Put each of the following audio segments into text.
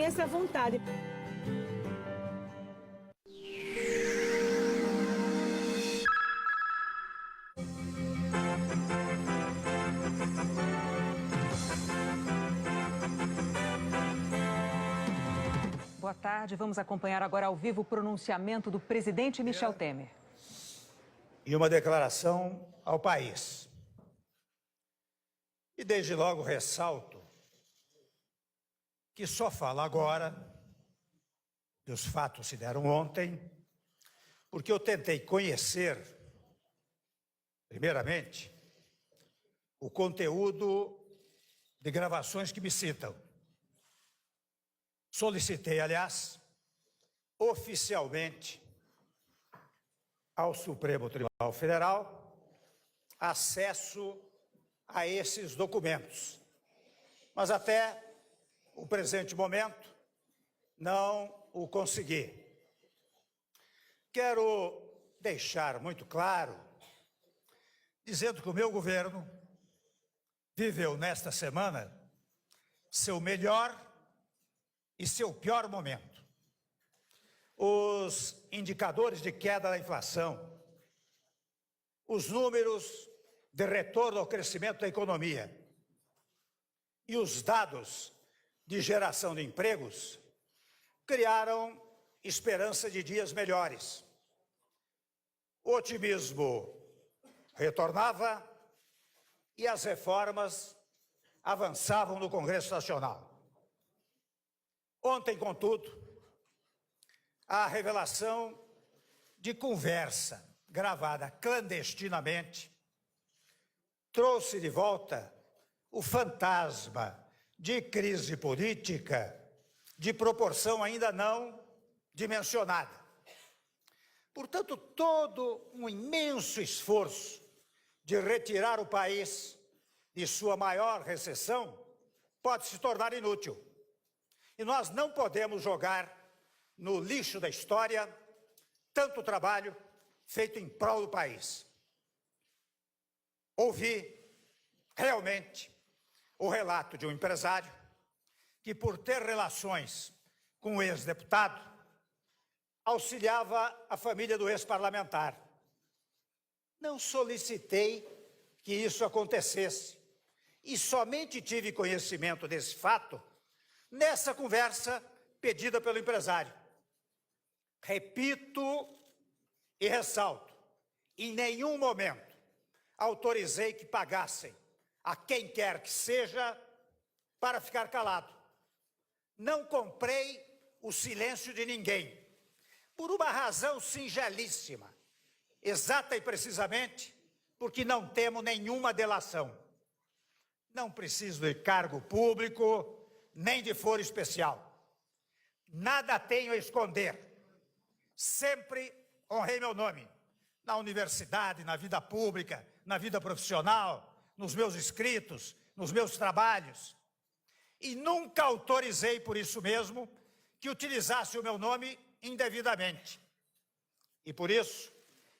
essa vontade. Boa tarde. Vamos acompanhar agora ao vivo o pronunciamento do presidente Michel Temer. E uma declaração ao país. E desde logo ressalto que só falo agora, que os fatos se deram ontem, porque eu tentei conhecer, primeiramente, o conteúdo de gravações que me citam. Solicitei, aliás, oficialmente ao Supremo Tribunal Federal acesso a esses documentos. Mas até o presente momento não o consegui. Quero deixar muito claro, dizendo que o meu governo viveu nesta semana seu melhor e seu pior momento. Os indicadores de queda da inflação, os números de retorno ao crescimento da economia e os dados de geração de empregos criaram esperança de dias melhores. O otimismo retornava e as reformas avançavam no Congresso Nacional. Ontem, contudo, a revelação de conversa gravada clandestinamente trouxe de volta o fantasma de crise política de proporção ainda não dimensionada. Portanto, todo um imenso esforço de retirar o país de sua maior recessão pode se tornar inútil. E nós não podemos jogar no lixo da história tanto trabalho feito em prol do país. Ouvi realmente o relato de um empresário que, por ter relações com o ex-deputado, auxiliava a família do ex-parlamentar. Não solicitei que isso acontecesse e somente tive conhecimento desse fato nessa conversa pedida pelo empresário. Repito e ressalto, em nenhum momento autorizei que pagassem a quem quer que seja para ficar calado. Não comprei o silêncio de ninguém, por uma razão singelíssima, exata e precisamente porque não temo nenhuma delação. Não preciso de cargo público, nem de foro especial. Nada tenho a esconder. Sempre honrei meu nome, na universidade, na vida pública, na vida profissional, nos meus escritos, nos meus trabalhos. E nunca autorizei, por isso mesmo, que utilizasse o meu nome indevidamente. E por isso,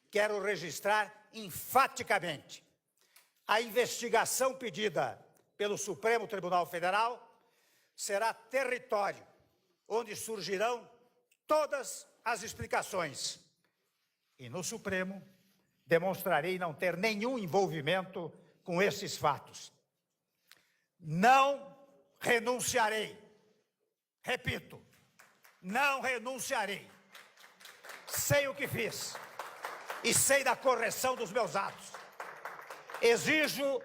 quero registrar enfaticamente a investigação pedida pelo Supremo Tribunal Federal será território onde surgirão todas as explicações. E no Supremo demonstrarei não ter nenhum envolvimento com esses fatos. Não renunciarei. Repito, não renunciarei. Sei o que fiz e sei da correção dos meus atos. Exijo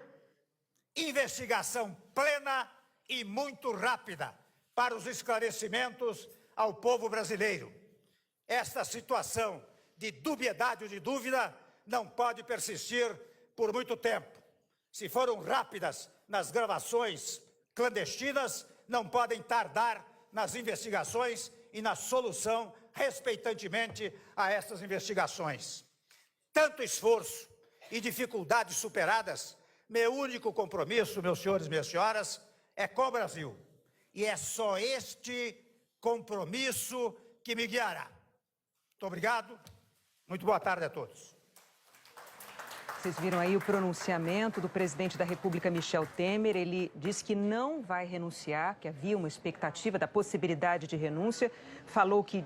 investigação plena e muito rápida para os esclarecimentos ao povo brasileiro. Esta situação de dubiedade ou de dúvida não pode persistir por muito tempo. Se foram rápidas nas gravações clandestinas, não podem tardar nas investigações e na solução respeitantemente a essas investigações. Tanto esforço e dificuldades superadas, meu único compromisso, meus senhores e minhas senhoras, é com o Brasil. E é só este compromisso que me guiará. Muito obrigado, muito boa tarde a todos. Vocês viram aí o pronunciamento do presidente da República, Michel Temer. Ele disse que não vai renunciar, que havia uma expectativa da possibilidade de renúncia.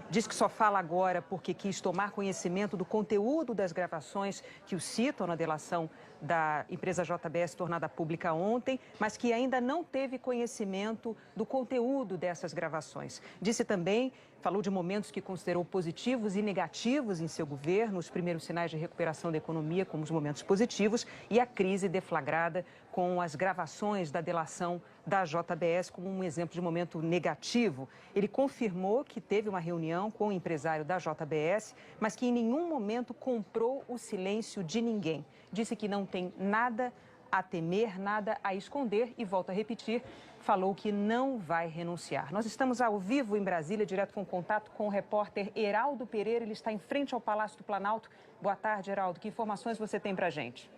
Diz que só fala agora porque quis tomar conhecimento do conteúdo das gravações que o citam na delação da empresa JBS tornada pública ontem, mas que ainda não teve conhecimento do conteúdo dessas gravações. Disse também, falou de momentos que considerou positivos e negativos em seu governo, os primeiros sinais de recuperação da economia como os momentos positivos e a crise deflagrada com as gravações da delação da JBS como um exemplo de momento negativo. Ele confirmou que teve uma reunião com o empresário da JBS, mas que em nenhum momento comprou o silêncio de ninguém. Disse que não tem nada a temer, nada a esconder e, volto a repetir, falou que não vai renunciar. Nós estamos ao vivo em Brasília, direto com contato com o repórter Heraldo Pereira. Ele está em frente ao Palácio do Planalto. Boa tarde, Heraldo. Que informações você tem para a gente?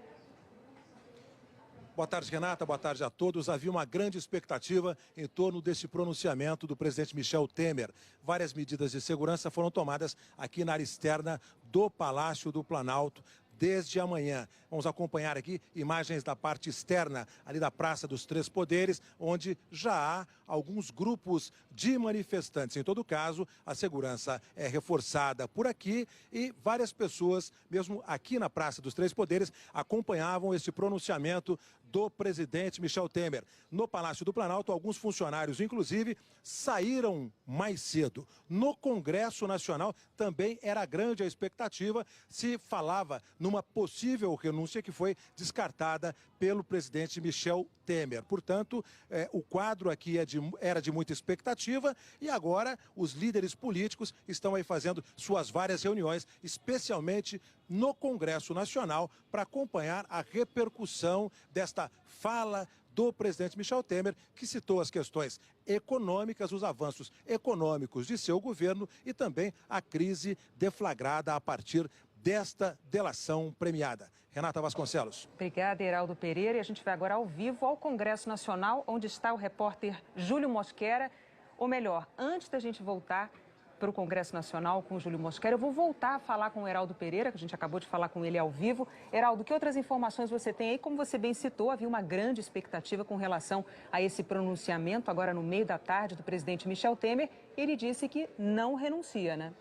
Boa tarde, Renata. Boa tarde a todos. Havia uma grande expectativa em torno deste pronunciamento do presidente Michel Temer. Várias medidas de segurança foram tomadas aqui na área externa do Palácio do Planalto desde amanhã. Vamos acompanhar aqui imagens da parte externa, ali da Praça dos Três Poderes, onde já há alguns grupos de manifestantes. Em todo caso, a segurança é reforçada por aqui e várias pessoas, mesmo aqui na Praça dos Três Poderes, acompanhavam esse pronunciamento do presidente Michel Temer. No Palácio do Planalto, alguns funcionários, inclusive, saíram mais cedo. No Congresso Nacional também era grande a expectativa, se falava numa possível renúncia que foi descartada pelo presidente Michel Temer. Portanto, o quadro aqui era de muita expectativa e agora os líderes políticos estão aí fazendo suas várias reuniões, especialmente no Congresso Nacional, para acompanhar a repercussão desta fala do presidente Michel Temer, que citou as questões econômicas, os avanços econômicos de seu governo e também a crise deflagrada a partir desta delação premiada. Renata Vasconcelos. Obrigada, Heraldo Pereira. E a gente vai agora ao vivo ao Congresso Nacional, onde está o repórter Júlio Mosquera. Ou melhor, antes da gente voltar para o Congresso Nacional com o Júlio Mosquera, eu vou voltar a falar com o Heraldo Pereira, que a gente acabou de falar com ele ao vivo. Heraldo, que outras informações você tem aí? Como você bem citou, havia uma grande expectativa com relação a esse pronunciamento, agora no meio da tarde, do presidente Michel Temer. Ele disse que não renuncia, né?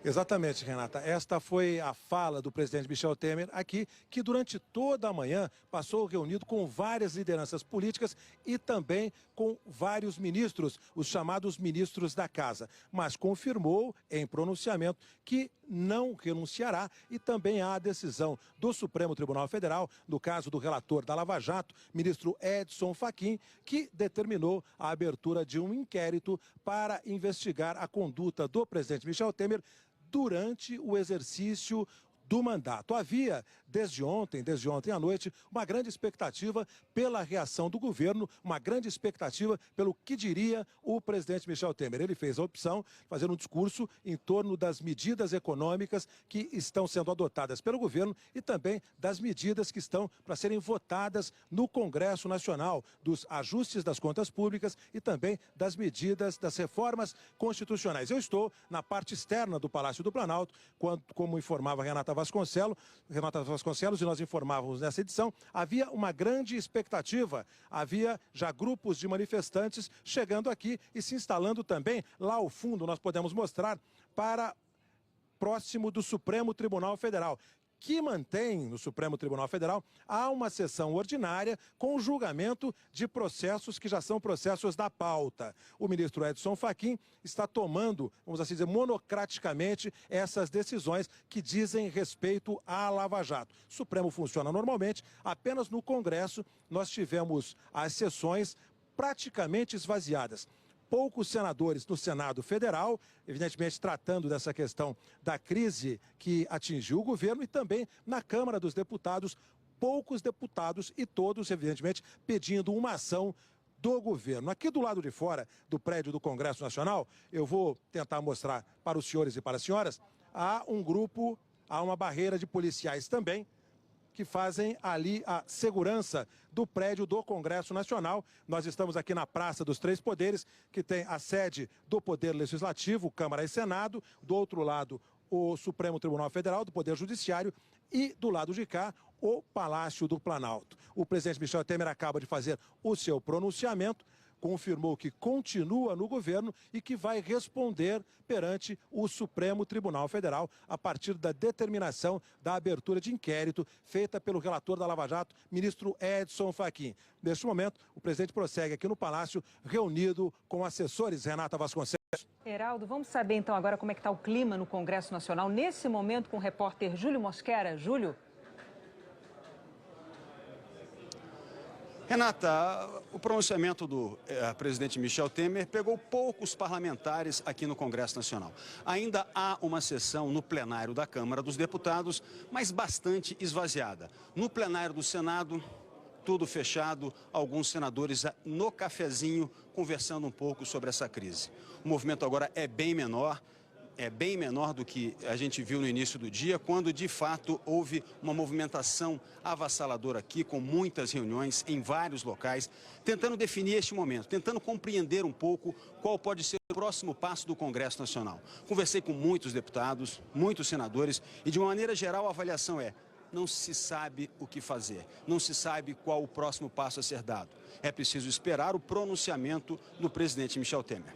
Exatamente, Renata. Esta foi a fala do presidente Michel Temer aqui, que durante toda a manhã passou reunido com várias lideranças políticas e também com vários ministros, os chamados ministros da Casa. Mas confirmou em pronunciamento que não renunciará e também há a decisão do Supremo Tribunal Federal, no caso do relator da Lava Jato, ministro Edson Fachin, que determinou a abertura de um inquérito para investigar a conduta do presidente Michel Temer durante o exercício do mandato. Havia, desde ontem à noite, uma grande expectativa pela reação do governo, uma grande expectativa pelo que diria o presidente Michel Temer. Ele fez a opção de fazer um discurso em torno das medidas econômicas que estão sendo adotadas pelo governo e também das medidas que estão para serem votadas no Congresso Nacional, dos ajustes das contas públicas e também das medidas das reformas constitucionais. Eu estou na parte externa do Palácio do Planalto, como informava Renata Vasconcelos, e nós informávamos nessa edição, havia uma grande expectativa, havia já grupos de manifestantes chegando aqui e se instalando também lá ao fundo, nós podemos mostrar, para próximo do Supremo Tribunal Federal, que mantém no Supremo Tribunal Federal há uma sessão ordinária com o julgamento de processos que já são processos da pauta. O ministro Edson Fachin está tomando, vamos assim dizer, monocraticamente essas decisões que dizem respeito à Lava Jato. O Supremo funciona normalmente, apenas no Congresso nós tivemos as sessões praticamente esvaziadas. Poucos senadores no Senado Federal, evidentemente tratando dessa questão da crise que atingiu o governo, e também na Câmara dos Deputados, poucos deputados e todos, evidentemente, pedindo uma ação do governo. Aqui do lado de fora do prédio do Congresso Nacional, eu vou tentar mostrar para os senhores e para as senhoras, há uma barreira de policiais também, que fazem ali a segurança do prédio do Congresso Nacional. Nós estamos aqui na Praça dos Três Poderes, que tem a sede do Poder Legislativo, Câmara e Senado, do outro lado o Supremo Tribunal Federal, do Poder Judiciário, e do lado de cá, o Palácio do Planalto. O presidente Michel Temer acaba de fazer o seu pronunciamento, confirmou que continua no governo e que vai responder perante o Supremo Tribunal Federal a partir da determinação da abertura de inquérito feita pelo relator da Lava Jato, ministro Edson Fachin. Neste momento, o presidente prossegue aqui no Palácio, reunido com assessores. Renata Vasconcelos. Heraldo, vamos saber então agora como é que está o clima no Congresso Nacional, nesse momento com o repórter Júlio Mosquera. Júlio? Renata, o pronunciamento do presidente Michel Temer pegou poucos parlamentares aqui no Congresso Nacional. Ainda há uma sessão no plenário da Câmara dos Deputados, mas bastante esvaziada. No plenário do Senado, tudo fechado, alguns senadores no cafezinho conversando um pouco sobre essa crise. O movimento agora é bem menor do que a gente viu no início do dia, quando de fato houve uma movimentação avassaladora aqui, com muitas reuniões em vários locais, tentando definir este momento, tentando compreender um pouco qual pode ser o próximo passo do Congresso Nacional. Conversei com muitos deputados, muitos senadores e, de uma maneira geral, a avaliação é: não se sabe o que fazer, não se sabe qual o próximo passo a ser dado. É preciso esperar o pronunciamento do presidente Michel Temer.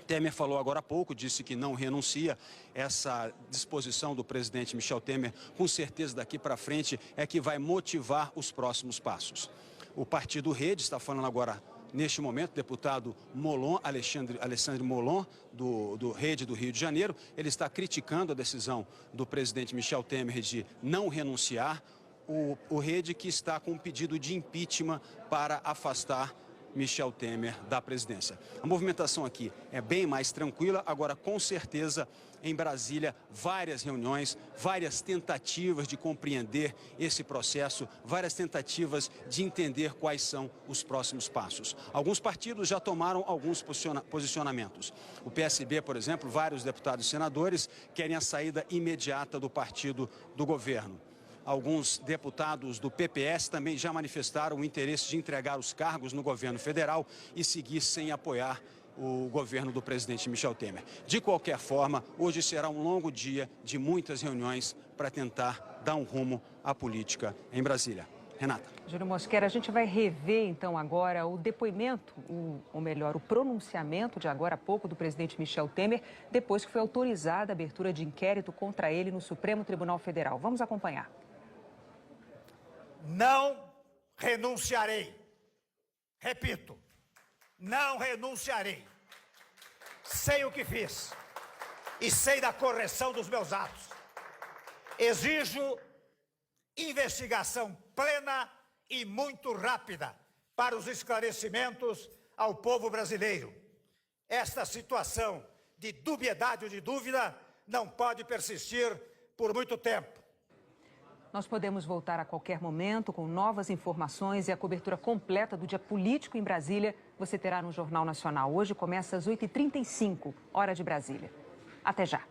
Temer falou agora há pouco, disse que não renuncia. Essa disposição do presidente Michel Temer, com certeza daqui para frente, é que vai motivar os próximos passos. O partido Rede está falando agora, neste momento, deputado Molon, Alexandre Molon, do Rede do Rio de Janeiro. Ele está criticando a decisão do presidente Michel Temer de não renunciar. O Rede que está com um pedido de impeachment para afastar Michel Temer da presidência. A movimentação aqui é bem mais tranquila. Agora, com certeza, em Brasília, várias reuniões, várias tentativas de compreender esse processo, várias tentativas de entender quais são os próximos passos. Alguns partidos já tomaram alguns posicionamentos. O PSB, por exemplo, vários deputados e senadores querem a saída imediata do partido do governo. Alguns deputados do PPS também já manifestaram o interesse de entregar os cargos no governo federal e seguir sem apoiar o governo do presidente Michel Temer. De qualquer forma, hoje será um longo dia de muitas reuniões para tentar dar um rumo à política em Brasília. Renata. Júlio Mosquera, a gente vai rever então agora o depoimento, ou melhor, o pronunciamento de agora há pouco do presidente Michel Temer, depois que foi autorizada a abertura de inquérito contra ele no Supremo Tribunal Federal. Vamos acompanhar. Não renunciarei. Repito, não renunciarei. Sei o que fiz e sei da correção dos meus atos. Exijo investigação plena e muito rápida para os esclarecimentos ao povo brasileiro. Esta situação de dubiedade ou de dúvida não pode persistir por muito tempo. Nós podemos voltar a qualquer momento com novas informações e a cobertura completa do dia político em Brasília você terá no Jornal Nacional. Hoje começa às 8h35, hora de Brasília. Até já.